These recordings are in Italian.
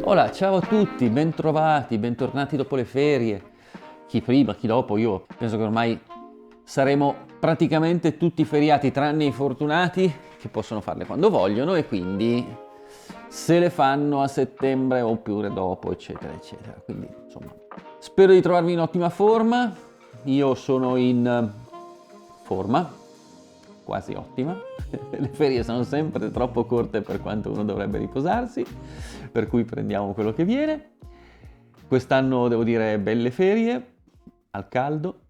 Hola, ciao a tutti, bentrovati, bentornati dopo le ferie. Chi prima, chi dopo, io penso che ormai saremo praticamente tutti feriati, tranne i fortunati che possono farle quando vogliono e quindi se le fanno a settembre oppure dopo, eccetera, eccetera. Quindi, insomma, spero di trovarvi in ottima forma. Io sono in forma, quasi ottima. Le ferie sono sempre troppo corte per quanto uno dovrebbe riposarsi, per cui prendiamo quello che viene. Quest'anno devo dire belle ferie, al caldo,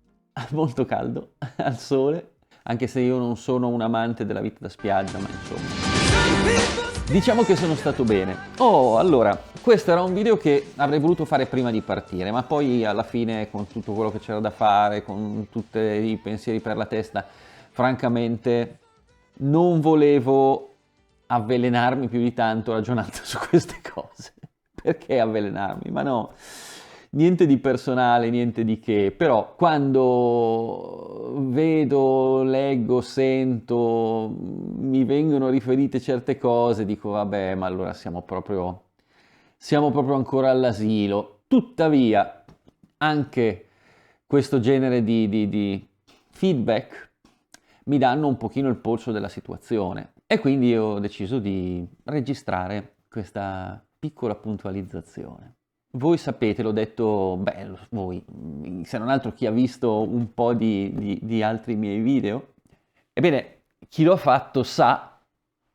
molto caldo, al sole, anche se io non sono un amante della vita da spiaggia, ma insomma. Diciamo che sono stato bene. Oh, allora, questo era un video che avrei voluto fare prima di partire, ma poi alla fine con tutto quello che c'era da fare, con tutti i pensieri per la testa, francamente non volevo avvelenarmi più di tanto ragionando su queste cose. Perché avvelenarmi? Ma no, niente di personale, niente di che, però quando vedo, leggo, sento, mi vengono riferite certe cose, dico vabbè, ma allora siamo proprio ancora all'asilo. Tuttavia, anche questo genere di feedback mi danno un pochino il polso della situazione e quindi ho deciso di registrare questa piccola puntualizzazione. Voi sapete, l'ho detto, beh, voi, se non altro chi ha visto un po' di altri miei video, ebbene, chi lo ha fatto sa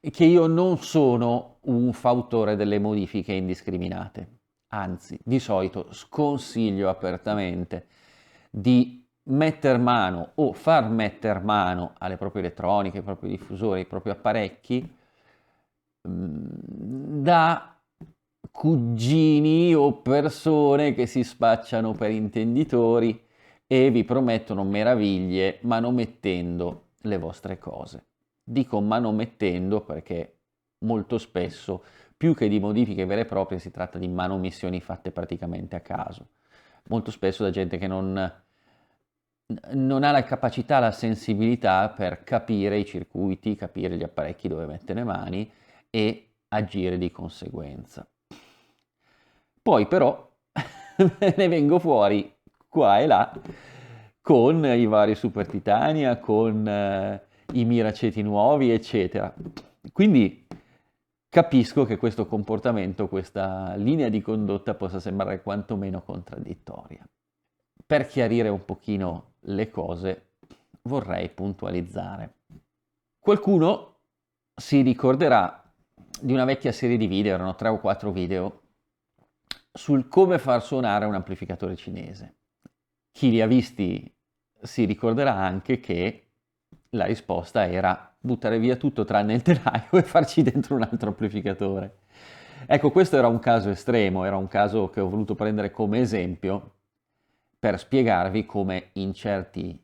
che io non sono un fautore delle modifiche indiscriminate. Anzi, di solito sconsiglio apertamente di metter mano o far metter mano alle proprie elettroniche, ai propri diffusori, ai propri apparecchi da cugini o persone che si spacciano per intenditori e vi promettono meraviglie manomettendo le vostre cose. Dico manomettendo perché molto spesso, più che di modifiche vere e proprie, si tratta di manomissioni fatte praticamente a caso. Molto spesso da gente che non ha la capacità, la sensibilità per capire i circuiti, capire gli apparecchi dove mette le mani e agire di conseguenza. Poi però ne vengo fuori qua e là con i vari Super Titania, con i Miraceti nuovi, eccetera. Quindi capisco che questo comportamento, questa linea di condotta possa sembrare quantomeno contraddittoria. Per chiarire un pochino le cose vorrei puntualizzare. Qualcuno si ricorderà di una vecchia serie di video, erano 3 o 4 video, sul come far suonare un amplificatore cinese. Chi li ha visti si ricorderà anche che la risposta era buttare via tutto tranne il telaio e farci dentro un altro amplificatore. Ecco, questo era un caso estremo, era un caso che ho voluto prendere come esempio per spiegarvi come in certi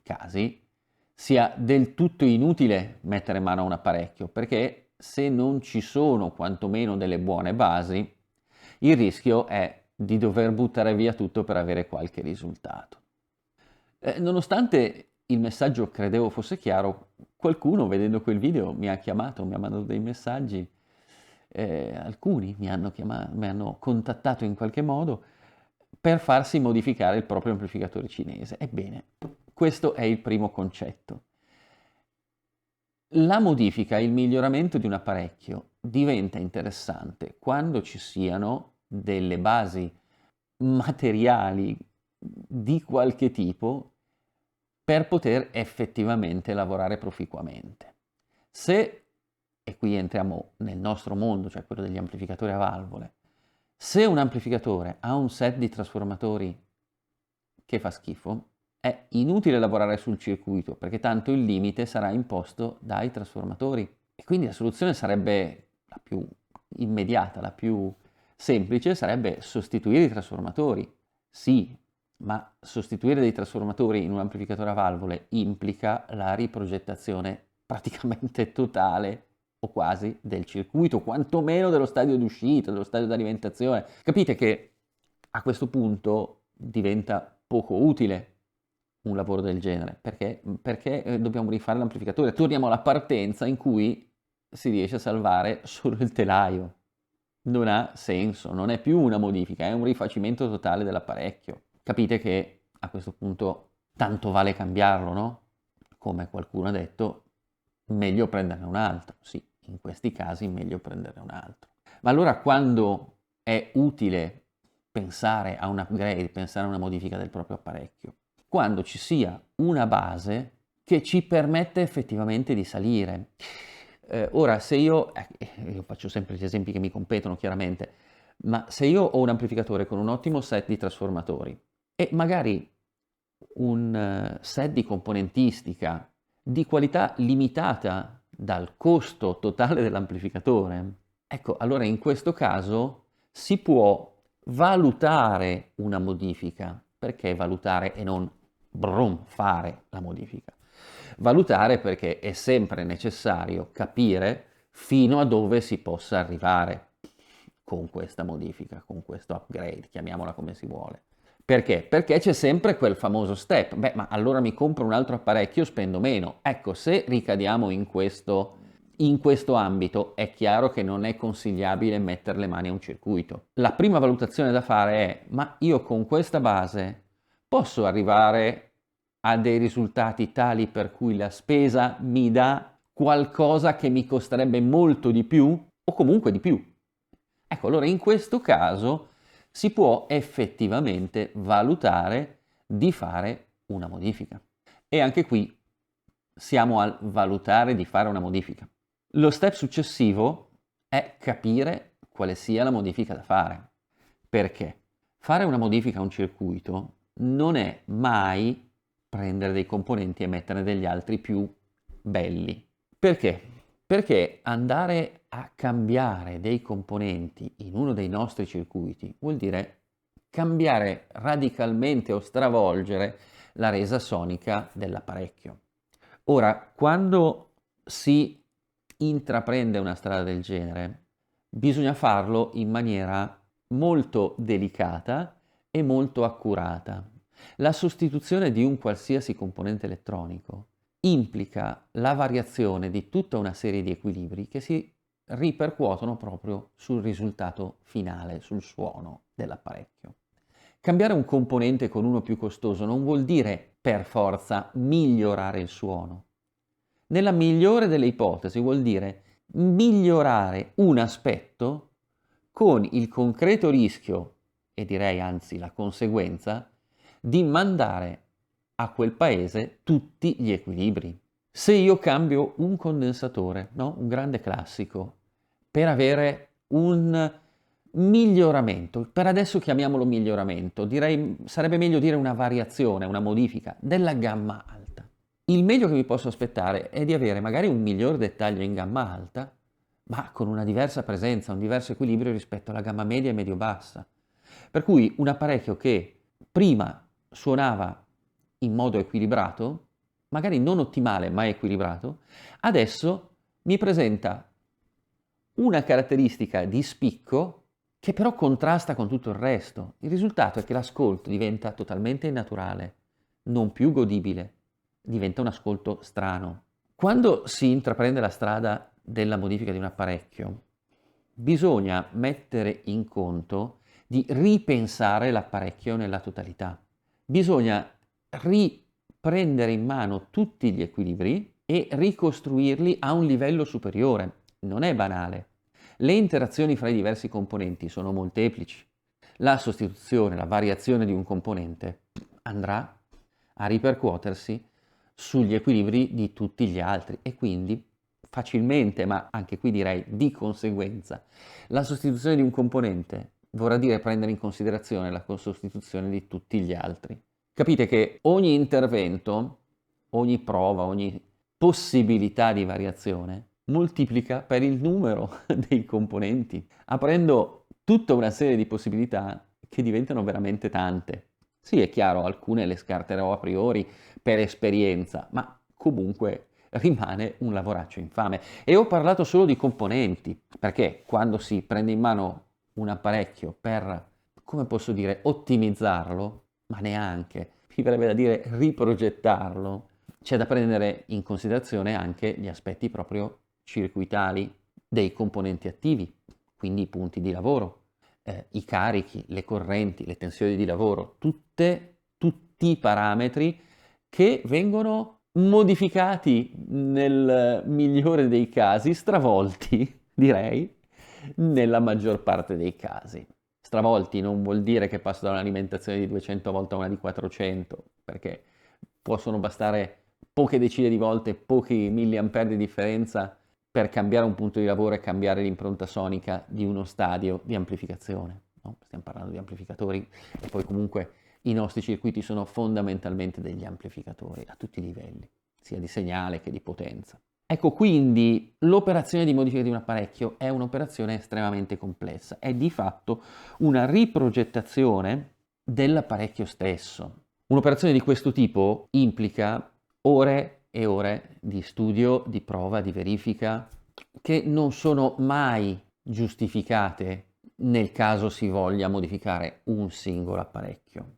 casi sia del tutto inutile mettere mano a un apparecchio, perché se non ci sono quantomeno delle buone basi, il rischio è di dover buttare via tutto per avere qualche risultato. Nonostante il messaggio credevo fosse chiaro, qualcuno vedendo quel video mi ha chiamato, mi ha mandato dei messaggi, alcuni mi hanno contattato in qualche modo per farsi modificare il proprio amplificatore cinese. Ebbene, questo è il primo concetto. La modifica, il miglioramento di un apparecchio diventa interessante quando ci siano delle basi materiali di qualche tipo per poter effettivamente lavorare proficuamente. Se, e qui entriamo nel nostro mondo, cioè quello degli amplificatori a valvole, se un amplificatore ha un set di trasformatori che fa schifo, è inutile lavorare sul circuito perché tanto il limite sarà imposto dai trasformatori e quindi la soluzione sarebbe la più immediata, la più semplice, sarebbe sostituire i trasformatori. Sì, ma sostituire dei trasformatori in un amplificatore a valvole implica la riprogettazione praticamente totale o quasi del circuito, quantomeno dello stadio d'uscita, dello stadio di alimentazione. Capite che a questo punto diventa poco utile un lavoro del genere, perché dobbiamo rifare l'amplificatore. Torniamo alla partenza in cui si riesce a salvare solo il telaio. non ha senso, non è più una modifica, è un rifacimento totale dell'apparecchio. Capite che a questo punto tanto vale cambiarlo, no? Come qualcuno ha detto, meglio prenderne un altro. Sì, in questi casi meglio prenderne un altro. Ma allora quando è utile pensare a un upgrade, pensare a una modifica del proprio apparecchio? Quando ci sia una base che ci permette effettivamente di salire. Ora, se io faccio sempre gli esempi che mi competono chiaramente, ma se io ho un amplificatore con un ottimo set di trasformatori e magari un set di componentistica di qualità limitata dal costo totale dell'amplificatore, ecco, allora in questo caso si può valutare una modifica. Perché valutare e non brum, fare la modifica? Valutare perché è sempre necessario capire fino a dove si possa arrivare con questa modifica, con questo upgrade, chiamiamola come si vuole. Perché? Perché c'è sempre quel famoso step. Beh, ma allora mi compro un altro apparecchio, spendo meno. Ecco, se ricadiamo in questo ambito, è chiaro che non è consigliabile mettere le mani a un circuito. La prima valutazione da fare è: ma io con questa base posso arrivare a dei risultati tali per cui la spesa mi dà qualcosa che mi costerebbe molto di più o comunque di più? Ecco, allora in questo caso si può effettivamente valutare di fare una modifica. E anche qui siamo al valutare di fare una modifica. Lo step successivo è capire quale sia la modifica da fare. Perché? Fare una modifica a un circuito non è mai prendere dei componenti e metterne degli altri più belli. Perché? Perché andare a cambiare dei componenti in uno dei nostri circuiti vuol dire cambiare radicalmente o stravolgere la resa sonica dell'apparecchio. Ora, quando si intraprende una strada del genere, bisogna farlo in maniera molto delicata e molto accurata. La sostituzione di un qualsiasi componente elettronico implica la variazione di tutta una serie di equilibri che si ripercuotono proprio sul risultato finale, sul suono dell'apparecchio. Cambiare un componente con uno più costoso non vuol dire per forza migliorare il suono. Nella migliore delle ipotesi vuol dire migliorare un aspetto con il concreto rischio, e direi anzi la conseguenza, di mandare a quel paese tutti gli equilibri. Se io cambio un condensatore, no? Un grande classico, per avere un miglioramento, per adesso chiamiamolo miglioramento, direi sarebbe meglio dire una variazione, una modifica della gamma alta. Il meglio che mi posso aspettare è di avere magari un miglior dettaglio in gamma alta, ma con una diversa presenza, un diverso equilibrio rispetto alla gamma media e medio-bassa. Per cui un apparecchio che prima suonava in modo equilibrato, magari non ottimale ma equilibrato, adesso mi presenta una caratteristica di spicco che però contrasta con tutto il resto. Il risultato è che l'ascolto diventa totalmente innaturale, non più godibile, diventa un ascolto strano. Quando si intraprende la strada della modifica di un apparecchio, bisogna mettere in conto di ripensare l'apparecchio nella totalità. Bisogna riprendere in mano tutti gli equilibri e ricostruirli a un livello superiore. Non è banale. Le interazioni fra i diversi componenti sono molteplici. La sostituzione, la variazione di un componente andrà a ripercuotersi sugli equilibri di tutti gli altri e quindi facilmente, ma anche qui direi di conseguenza, la sostituzione di un componente vorrà dire prendere in considerazione la sostituzione di tutti gli altri. Capite che ogni intervento, ogni prova, ogni possibilità di variazione moltiplica per il numero dei componenti, aprendo tutta una serie di possibilità che diventano veramente tante. Sì, è chiaro, alcune le scarterò a priori per esperienza, ma comunque rimane un lavoraccio infame. E ho parlato solo di componenti, perché quando si prende in mano un apparecchio per, come posso dire, ottimizzarlo, ma neanche, mi verrebbe da dire riprogettarlo, c'è da prendere in considerazione anche gli aspetti proprio circuitali dei componenti attivi. quindi i punti di lavoro, i carichi, le correnti, le tensioni di lavoro, tutti i parametri che vengono modificati nel migliore dei casi, stravolti, direi, nella maggior parte dei casi. Stravolti non vuol dire che passo da un'alimentazione di 200 volte a una di 400, perché possono bastare poche decine di volte, pochi milliampere di differenza per cambiare un punto di lavoro e cambiare l'impronta sonica di uno stadio di amplificazione. No? Stiamo parlando di amplificatori e poi comunque i nostri circuiti sono fondamentalmente degli amplificatori a tutti i livelli, sia di segnale che di potenza. Ecco, quindi l'operazione di modifica di un apparecchio è un'operazione estremamente complessa, è di fatto una riprogettazione dell'apparecchio stesso. Un'operazione di questo tipo implica ore e ore di studio, di prova, di verifica, che non sono mai giustificate nel caso si voglia modificare un singolo apparecchio.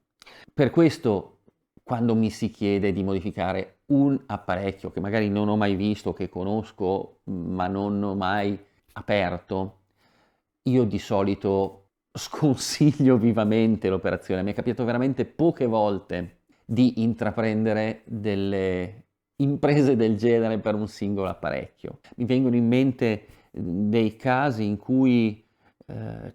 Per questo, quando mi si chiede di modificare un apparecchio che magari non ho mai visto, che conosco ma non ho mai aperto, io di solito sconsiglio vivamente l'operazione. Mi è capitato veramente poche volte di intraprendere delle imprese del genere per un singolo apparecchio. Mi vengono in mente dei casi in cui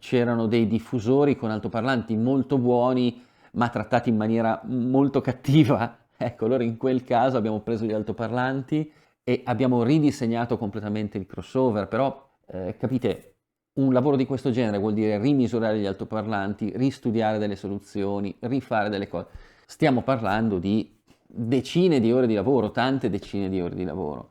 c'erano dei diffusori con altoparlanti molto buoni ma trattati in maniera molto cattiva. Ecco, allora in quel caso abbiamo preso gli altoparlanti e abbiamo ridisegnato completamente il crossover, però capite, un lavoro di questo genere vuol dire rimisurare gli altoparlanti, ristudiare delle soluzioni, rifare delle cose. Stiamo parlando di decine di ore di lavoro, tante decine di ore di lavoro.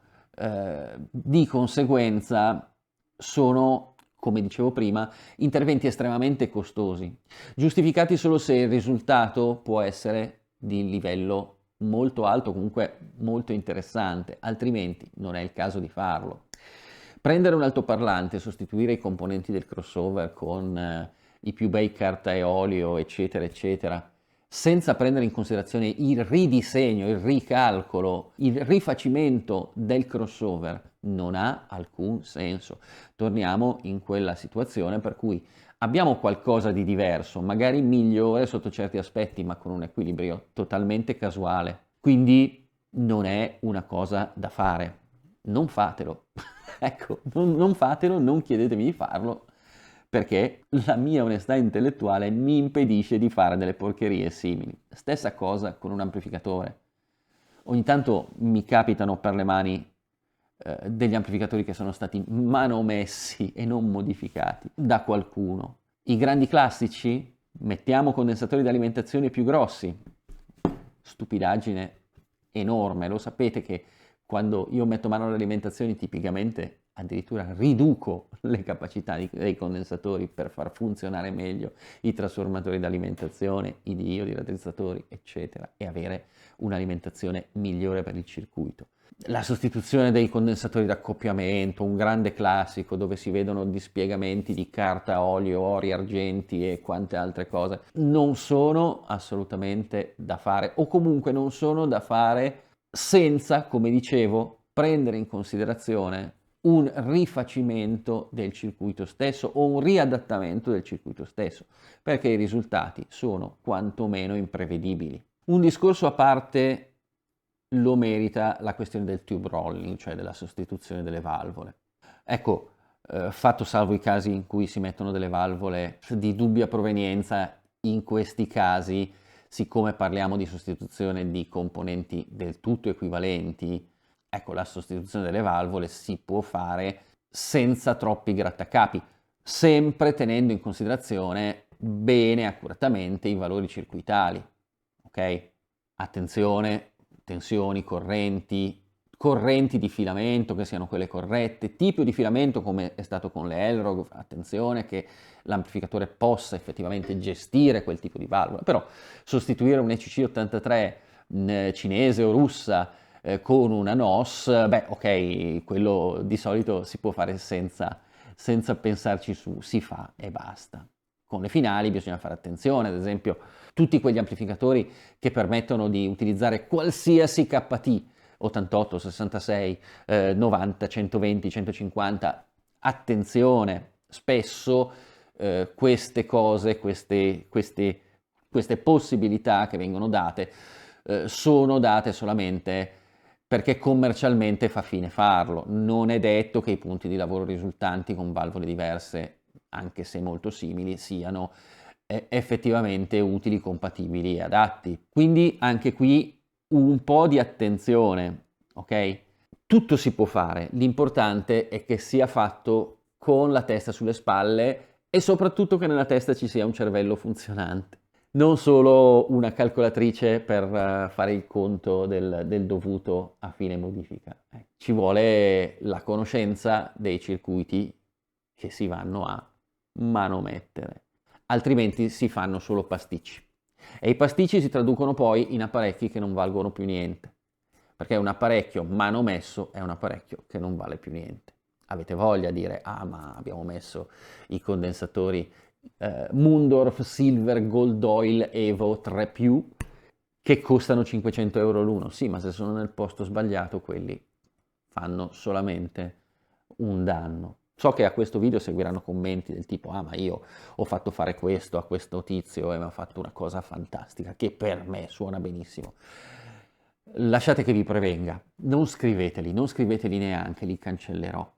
Di conseguenza sono, come dicevo prima, interventi estremamente costosi, giustificati solo se il risultato può essere di livello molto alto, comunque molto interessante, altrimenti non è il caso di farlo. Prendere un altoparlante, sostituire i componenti del crossover con i più bei cartaeolio, eccetera, eccetera, senza prendere in considerazione il ridisegno, il ricalcolo, il rifacimento del crossover, non ha alcun senso. Torniamo in quella situazione per cui abbiamo qualcosa di diverso, magari migliore sotto certi aspetti, ma con un equilibrio totalmente casuale. Quindi non è una cosa da fare. Non fatelo. Ecco, non fatelo, non chiedetemi di farlo, perché la mia onestà intellettuale mi impedisce di fare delle porcherie simili. Stessa cosa con un amplificatore. Ogni tanto mi capitano per le mani degli amplificatori che sono stati manomessi e non modificati da qualcuno. I grandi classici, mettiamo condensatori di alimentazione più grossi. Stupidaggine enorme, lo sapete che quando io metto mano all'alimentazione tipicamente addirittura riduco le capacità dei condensatori per far funzionare meglio i trasformatori di alimentazione, i diodi, i raddrizzatori, eccetera, e avere un'alimentazione migliore per il circuito. La sostituzione dei condensatori d'accoppiamento, un grande classico dove si vedono dispiegamenti di carta, olio, ori, argenti e quante altre cose, non sono assolutamente da fare, o comunque non sono da fare senza, come dicevo, prendere in considerazione un rifacimento del circuito stesso o un riadattamento del circuito stesso, perché i risultati sono quantomeno imprevedibili. Un discorso a parte lo merita la questione del tube rolling, cioè della sostituzione delle valvole. Ecco, fatto salvo i casi in cui si mettono delle valvole di dubbia provenienza, in questi casi, siccome parliamo di sostituzione di componenti del tutto equivalenti, ecco, la sostituzione delle valvole si può fare senza troppi grattacapi, sempre tenendo in considerazione bene, accuratamente i valori circuitali, ok? Attenzione, tensioni, correnti di filamento che siano quelle corrette, tipo di filamento come è stato con le Elrog, attenzione che l'amplificatore possa effettivamente gestire quel tipo di valvola, però sostituire un ECC83 cinese o russa con una NOS, beh ok, quello di solito si può fare senza pensarci su, si fa e basta. Con le finali bisogna fare attenzione, ad esempio tutti quegli amplificatori che permettono di utilizzare qualsiasi KT, 88, 66, 90, 120, 150, attenzione, spesso queste cose, queste possibilità che vengono date, sono date solamente perché commercialmente fa fine farlo. Non è detto che i punti di lavoro risultanti con valvole diverse, anche se molto simili, siano effettivamente utili, compatibili e adatti. Quindi anche qui un po' di attenzione, ok? Tutto si può fare, l'importante è che sia fatto con la testa sulle spalle e soprattutto che nella testa ci sia un cervello funzionante, non solo una calcolatrice per fare il conto del dovuto a fine modifica. Ci vuole la conoscenza dei circuiti che si vanno a manomettere, altrimenti si fanno solo pasticci. E i pasticci si traducono poi in apparecchi che non valgono più niente, perché un apparecchio manomesso è un apparecchio che non vale più niente. Avete voglia di dire, ah ma abbiamo messo i condensatori Mundorf Silver Gold Oil Evo 3+, che costano 500 euro l'uno. Sì, ma se sono nel posto sbagliato, quelli fanno solamente un danno. So che a questo video seguiranno commenti del tipo, ah ma io ho fatto fare questo a questo tizio e mi ha fatto una cosa fantastica, che per me suona benissimo. Lasciate che vi prevenga, non scriveteli neanche, li cancellerò,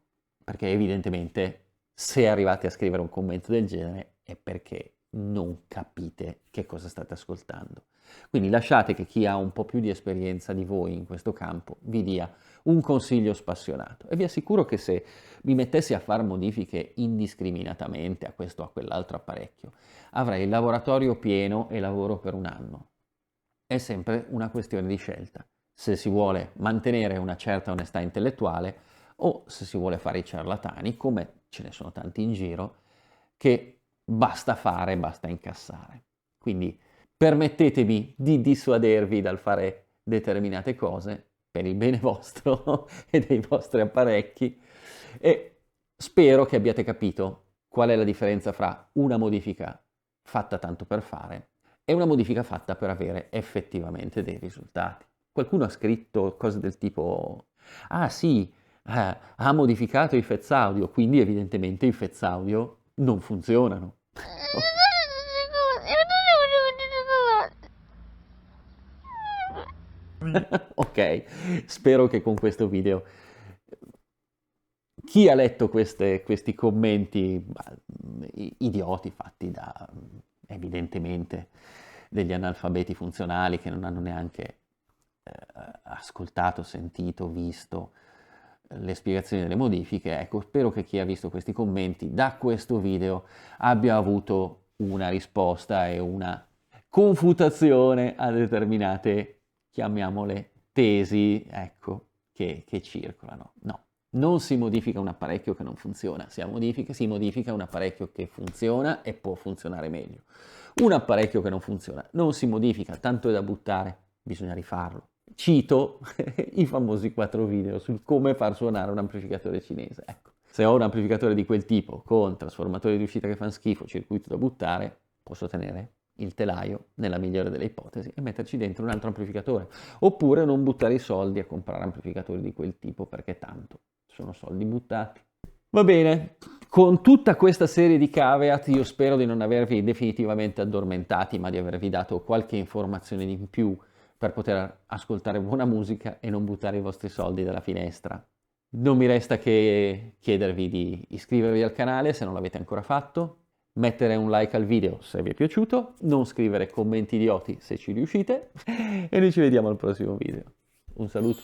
perché evidentemente se arrivate a scrivere un commento del genere è perché non capite che cosa state ascoltando. Quindi lasciate che chi ha un po' più di esperienza di voi in questo campo vi dia un consiglio spassionato e vi assicuro che se mi mettessi a fare modifiche indiscriminatamente a questo o a quell'altro apparecchio, avrei il laboratorio pieno e lavoro per un anno. È sempre una questione di scelta, se si vuole mantenere una certa onestà intellettuale o se si vuole fare i ciarlatani, come ce ne sono tanti in giro, che basta fare, basta incassare. Quindi permettetemi di dissuadervi dal fare determinate cose per il bene vostro e dei vostri apparecchi e spero che abbiate capito qual è la differenza fra una modifica fatta tanto per fare e una modifica fatta per avere effettivamente dei risultati. Qualcuno ha scritto cose del tipo, ah sì, ha modificato i fez audio, quindi evidentemente i fez audio non funzionano. Ok, spero che con questo video chi ha letto questi commenti idioti fatti da evidentemente degli analfabeti funzionali che non hanno neanche ascoltato, sentito, visto le spiegazioni delle modifiche, ecco, spero che chi ha visto questi commenti da questo video abbia avuto una risposta e una confutazione a determinate, chiamiamole, tesi, ecco, che circolano. No, non si modifica un apparecchio che non funziona, si modifica un apparecchio che funziona e può funzionare meglio. Un apparecchio che non funziona non si modifica, tanto è da buttare, bisogna rifarlo. Cito i famosi 4 video sul come far suonare un amplificatore cinese. Ecco, se ho un amplificatore di quel tipo con trasformatori di uscita che fanno schifo, circuito da buttare, posso tenere il telaio nella migliore delle ipotesi e metterci dentro un altro amplificatore. Oppure non buttare i soldi a comprare amplificatori di quel tipo perché tanto sono soldi buttati. Va bene, con tutta questa serie di caveat io spero di non avervi definitivamente addormentati, ma di avervi dato qualche informazione in più per poter ascoltare buona musica e non buttare i vostri soldi dalla finestra. Non mi resta che chiedervi di iscrivervi al canale se non l'avete ancora fatto, mettere un like al video se vi è piaciuto, non scrivere commenti idioti se ci riuscite e noi ci vediamo al prossimo video. Un saluto.